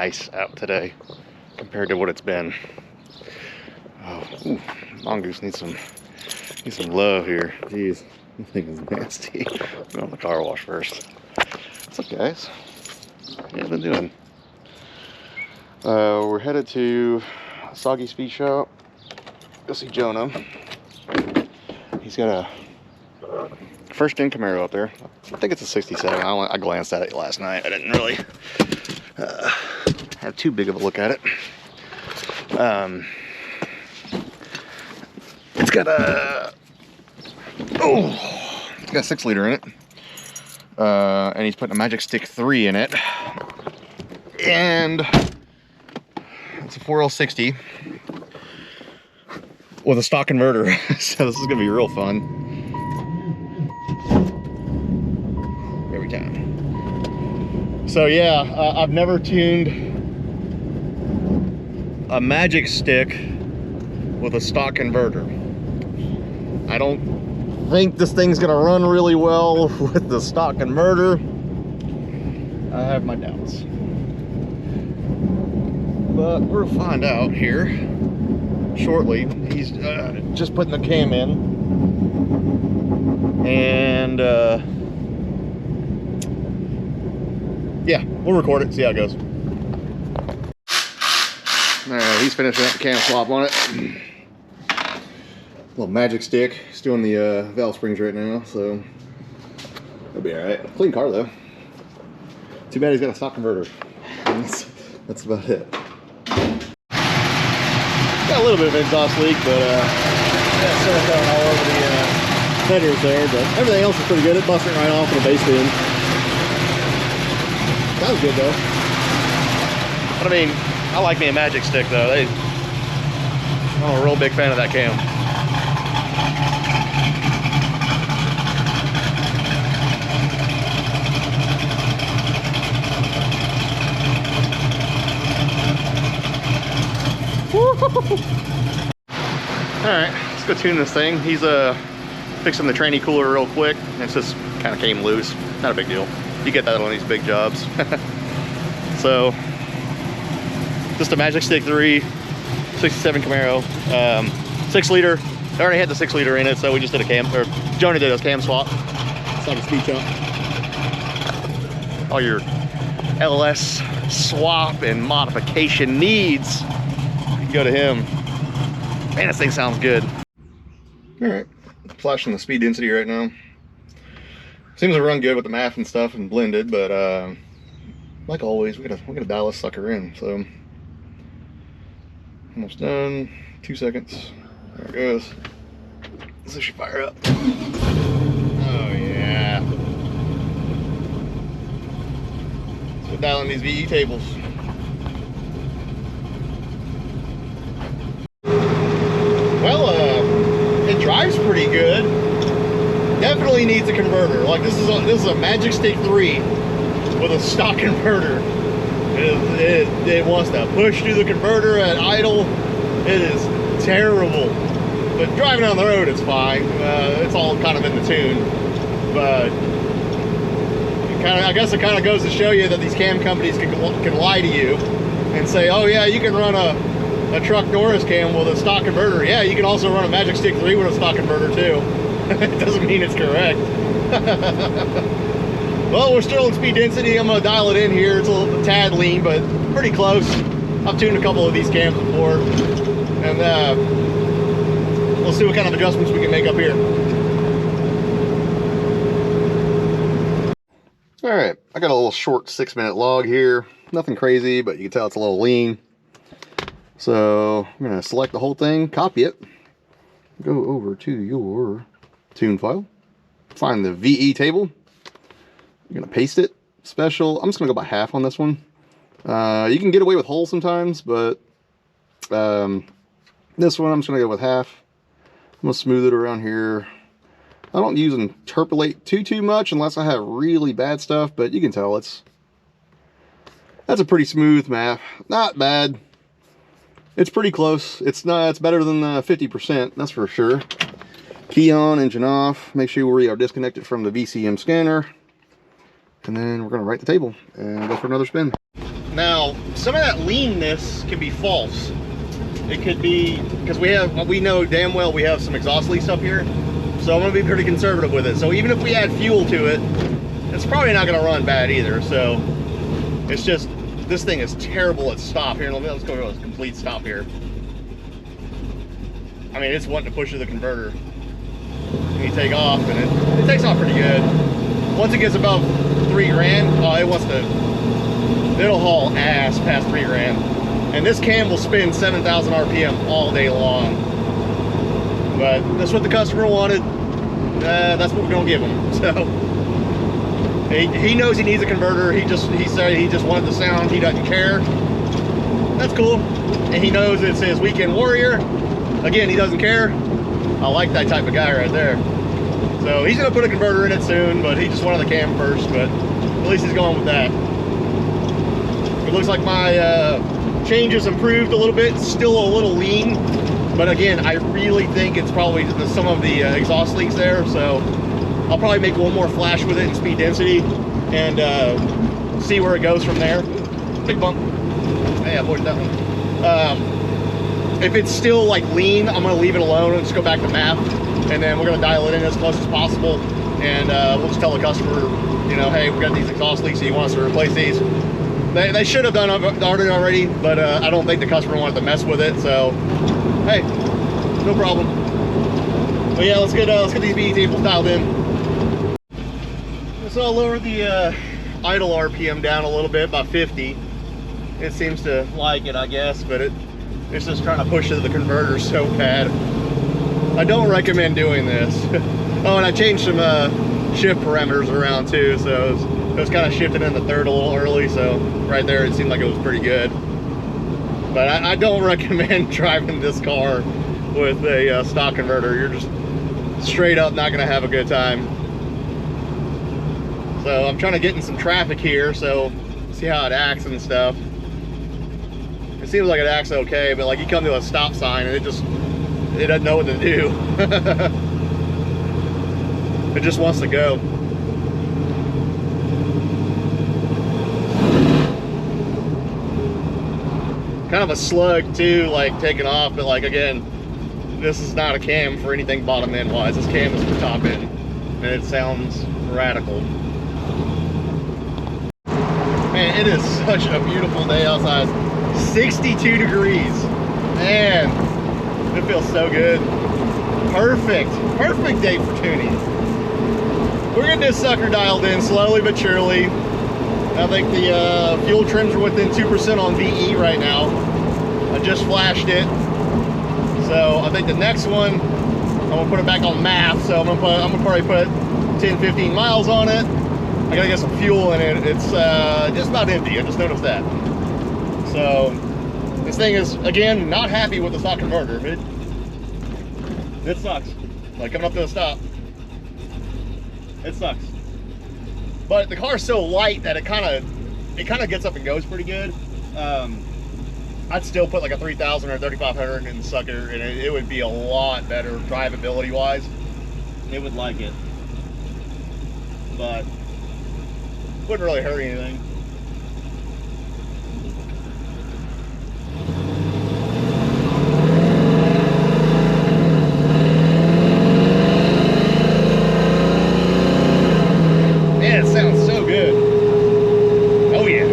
nice out today compared to what it's been. Oh, ooh, mongoose needs some love here. Jeez, this thing is nasty. Go on the car wash first. What's up, guys? How you guys been doing? We're headed to Sagi Speed Shop. Go see Jonah. He's got a first gen Camaro up there. I think it's a 67. I glanced at it last night. I didn't really have too big of a look at it. It's got a it's got a 6-liter in it, and he's putting a Magic Stick 3 in it, and it's a 4L60 with a stock converter. So this is gonna be real fun every time. So yeah, I've never tuned a Magic Stick with a stock converter. I don't think this thing's gonna run really well with the stock converter. I have my doubts, but we'll find out here shortly. He's just putting the cam in, and yeah, we'll record it, see how it goes. Alright, he's finishing up the cam swap on it. Little Magic Stick. He's doing the valve springs right now, so it'll be alright. Clean car though. Too bad he's got a stock converter. That's about it. Got a little bit of exhaust leak, but got silicone all over the headers there, but everything else is pretty good. It busted right off in the base bin. That was good though. But I mean, I like me a Magic Stick though. I'm a real big fan of that cam. Alright, let's go tune this thing. He's fixing the tranny cooler real quick. It's just kind of came loose. Not a big deal. You get that on these big jobs. So, just a Magic Stick 3, 67 Camaro, 6-liter. I already had the 6-liter in it, so we just did a cam, or Jonah did a cam swap. It's like a speed shop. All your LS swap and modification needs, you can go to him. Man, this thing sounds good. All right, flashing the speed density right now. Seems to run good with the math and stuff and blended, but like always, we gotta dial this sucker in. So almost done. 2 seconds. There it goes. This should fire up. Oh yeah. So we're dialing these VE tables. Well, it drives pretty good. Definitely needs a converter. Like this is a Magic Stick 3 with a stock converter. It wants to push through the converter at idle. It is terrible. But driving on the road, it's fine. It's all kind of in the tune. But I guess it kind of goes to show you that these cam companies can lie to you and say, oh yeah, you can run a truck Norris cam with a stock converter. Yeah, you can also run a Magic Stick 3 with a stock converter too. It doesn't mean it's correct. Well, we're still in speed density. I'm gonna dial it in here. It's a little tad lean, but pretty close. I've tuned a couple of these cams before, and we'll see what kind of adjustments we can make up here. All right, I got a little short 6-minute log here. Nothing crazy, but you can tell it's a little lean. So I'm gonna select the whole thing, copy it, go over to your tune file, find the VE table. You're gonna paste it. Special. I'm just gonna go by half on this one. You can get away with whole sometimes, but this one I'm just gonna go with half. I'm gonna smooth it around here. I don't use interpolate too much unless I have really bad stuff, but you can tell that's a pretty smooth map. Not bad. It's pretty close. It's better than 50%, that's for sure. Key on, engine off. Make sure we are disconnected from the VCM scanner. And then we're gonna write the table and go for another spin. Now, some of that leanness can be false. It could be because we know damn well we have some exhaust leaks up here, so I'm gonna be pretty conservative with it. So even if we add fuel to it, it's probably not gonna run bad either. So it's just, this thing is terrible at stop here. Let's go to a complete stop here. I mean, it's wanting to push to the converter. And you take off, and it takes off pretty good. Once it gets above 3 grand, oh, it'll haul ass past 3 grand. And this cam will spin 7,000 RPM all day long. But that's what the customer wanted. That's what we're gonna give him. So he knows he needs a converter. He said he just wanted the sound. He doesn't care. That's cool. And he knows it's his weekend warrior. Again, he doesn't care. I like that type of guy right there. So he's gonna put a converter in it soon, but he just wanted the cam first. But at least he's going with that. It looks like my changes improved a little bit. Still a little lean, but again, I really think it's probably some of the exhaust leaks there. So I'll probably make one more flash with it in speed density and see where it goes from there. Big bump. Hey, I avoided that one. If it's still like lean, I'm gonna leave it alone and just go back to map, and then we're gonna dial it in as close as possible, and we'll just tell the customer, you know, hey, we got these exhaust leaks, so you want us to replace these. They should have done it already, but I don't think the customer wanted to mess with it, so hey, no problem. But yeah, let's get these BE tables dialed in. So I'll lower the idle RPM down a little bit, about 50. It seems to like it, I guess, but it's just trying to push to the converter so bad. I don't recommend doing this. Oh, and I changed some shift parameters around too, so it was kind of shifted into third a little early, so right there it seemed like it was pretty good. But I don't recommend driving this car with a stock converter. You're just straight up not gonna have a good time. So I'm trying to get in some traffic here, so see how it acts and stuff. It seems like it acts okay, but like you come to a stop sign and it doesn't know what to do. It just wants to go. Kind of a slug too, like taking off, but like again, this is not a cam for anything bottom end wise. This cam is for top end, and it sounds radical. Man, it is such a beautiful day outside. 62 degrees. Man, it feels so good. Perfect day for tuning. We're getting this sucker dialed in slowly but surely. I think the fuel trims are within 2% on VE right now. I just flashed it. So I think the next one, I'm gonna put it back on math. So I'm gonna probably put 10, 15 miles on it. I gotta get some fuel in it. It's just about empty. I just noticed that. So this thing is, again, not happy with the stock converter. It sucks. Like coming up to a stop, it sucks. But the car's so light that it kind of gets up and goes pretty good. I'd still put like a 3000 or 3500 in the sucker, and it would be a lot better drivability wise. It would like it, but wouldn't really hurt anything. Man, it sounds so good. Oh yeah.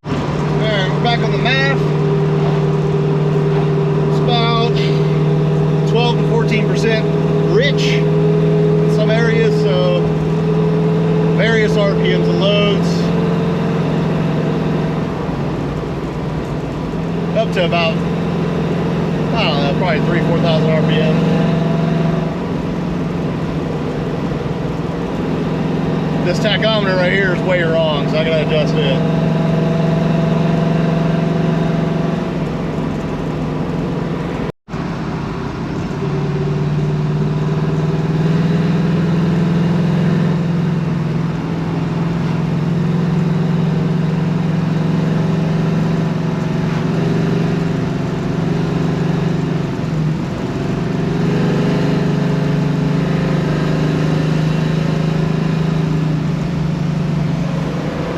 Alright, we're back on the math. It's about 12 to 14% rich in some areas, so various RPMs and loads. Up to about, I don't know, probably 3,000 to 4,000 RPM. This tachometer right here is way wrong, so I gotta adjust it.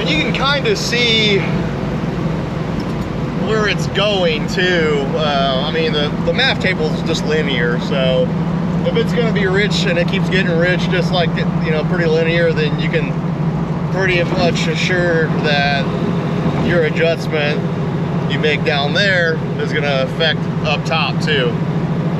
You can kind of see where it's going too. I mean, the MAF table is just linear, so if it's going to be rich and it keeps getting rich just like, you know, pretty linear, then you can pretty much assure that your adjustment you make down there is going to affect up top too,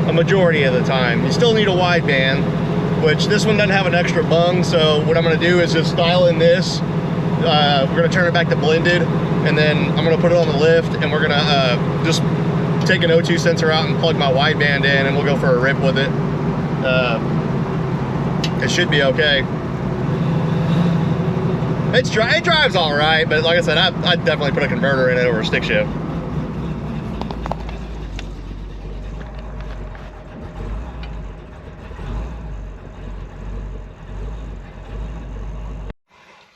a majority of the time. You still need a wideband, which this one doesn't have an extra bung, so what I'm going to do is just dial in this. We're going to turn it back to blended, and then I'm going to put it on the lift, and we're going to just take an O2 sensor out and plug my wideband in, and we'll go for a rip with it. It should be okay. It drives all right, but like I said, I'd definitely put a converter in it over a stick shift.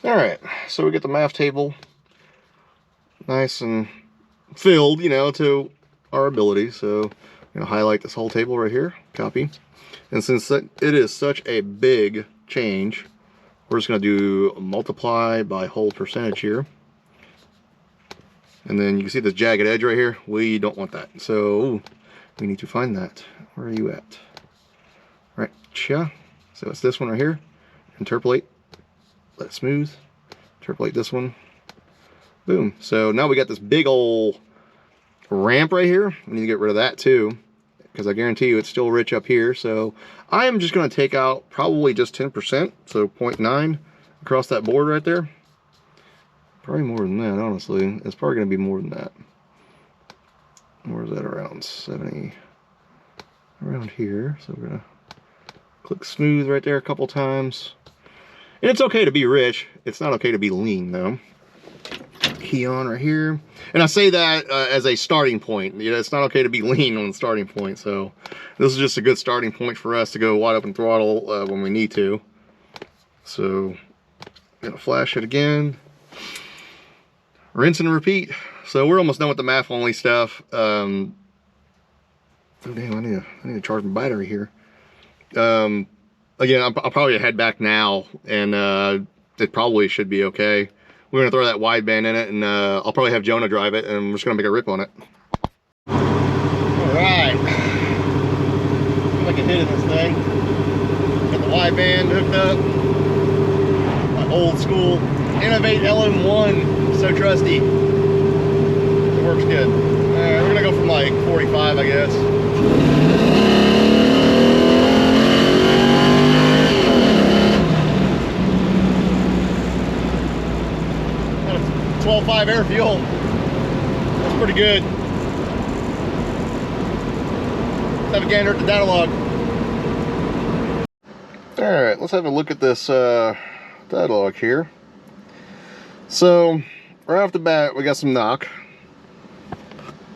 All right, so we get the MAF table nice and filled, you know, to our ability. So I'm gonna highlight this whole table right here, copy. And since it is such a big change, we're just going to do multiply by whole percentage here. And then you can see this jagged edge right here. We don't want that. So we need to find that. Where are you at? Right, so it's this one right here. Interpolate, let it smooth. Interpolate this one. Boom. So now we got this big old ramp right here. We need to get rid of that too, because I guarantee you it's still rich up here. So I am just going to take out probably just 10%, so 0.9 across that board right there. Probably more than that, honestly. It's probably going to be more than that. Where is that? Around 70, around here. So we're going to click smooth right there a couple times. And it's okay to be rich. It's not okay to be lean though. Key on right here, and I say that as a starting point. You know, it's not okay to be lean on the starting point, so this is just a good starting point for us to go wide open throttle when we need to. So gonna flash it again, rinse and repeat. So we're almost done with the MAF only stuff. Oh damn, I need to charge my battery here. Again, I'll probably head back now, and it probably should be okay. We're gonna throw that wideband in it, and I'll probably have Jonah drive it, and we're just gonna make a rip on it. All right, feel like a hit in this thing. Got the wideband hooked up. My old school Innovate LM1, so trusty. It works good. All right, we're gonna go from like 45, I guess. 12.5 air fuel. That's pretty good. Let's have a gander at the data log. Alright, let's have a look at this data log here. So, right off the bat, we got some knock.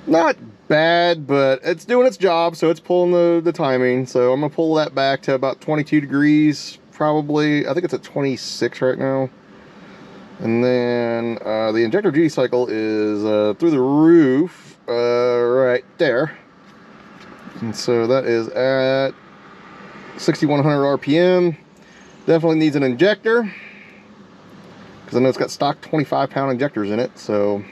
Not bad, but it's doing its job, so it's pulling the timing. So I'm going to pull that back to about 22 degrees, probably. I think it's at 26 right now. And then the injector duty cycle is through the roof right there. And so that is at 6,100 RPM. Definitely needs an injector, because I know it's got stock 25-pound injectors in it. So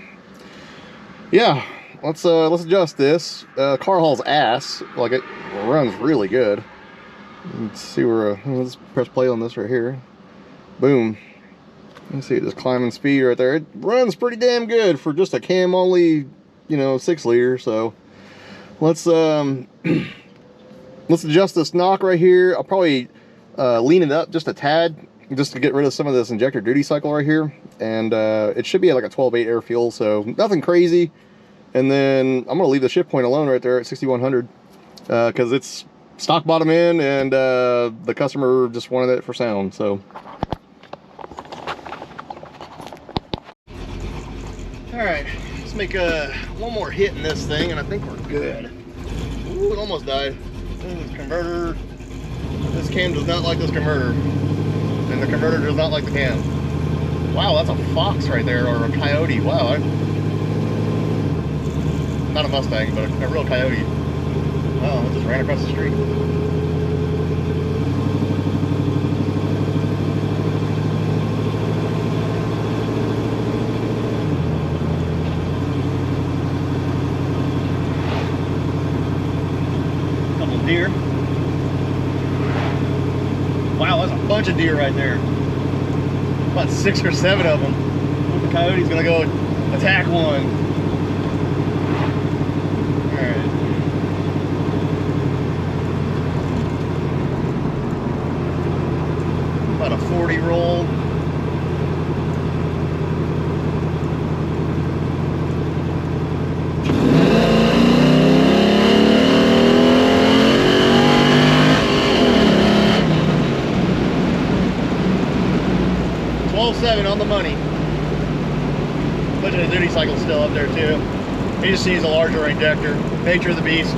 yeah, let's adjust this. Car hauls ass. Like, it runs really good. Let's see where let's press play on this right here. Boom. You see it just climbing speed right there. It runs pretty damn good for just a cam only, you know, 6 liter. So let's adjust this knock right here. I'll probably lean it up just a tad, just to get rid of some of this injector duty cycle right here. And it should be at like a 12.8 air fuel, so nothing crazy. And then I'm gonna leave the shift point alone right there at 6,100, because it's stock bottom in, and the customer just wanted it for sound. So all right, let's make one more hit in this thing, and I think we're good. Ooh, it almost died. This converter, this cam does not like this converter, and the converter does not like the cam. Wow, that's a fox right there, or a coyote. Wow, not a Mustang, but a real coyote. Wow, it just ran across the street. Deer. Wow, that's a bunch of deer right there. About 6 or 7 of them. The coyote's gonna go attack one. All right. About a 40 roll. On the money. Bunch of duty cycles still up there too. He just needs a larger injector. Nature of the beast.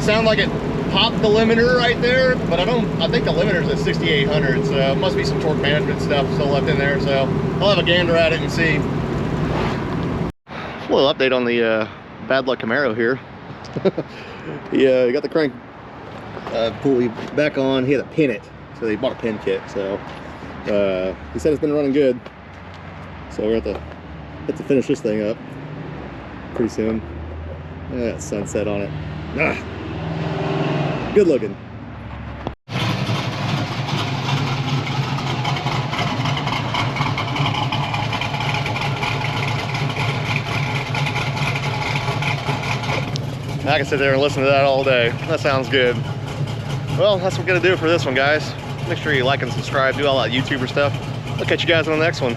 Sound like it popped the limiter right there, but I think the limiter's at 6,800, so it must be some torque management stuff still left in there. So I'll have a gander at it and see. A little update on the Bad Luck Camaro here. He got the crank pulley back on. He had to pin it, so they bought a pin kit. So he said it's been running good. So we're gonna have to finish this thing up pretty soon. That sunset on it. Ah, good looking. I can sit there and listen to that all day. That sounds good. Well, that's what we're gonna do for this one, guys. Make sure you like and subscribe, do all that YouTuber stuff. I'll catch you guys on the next one.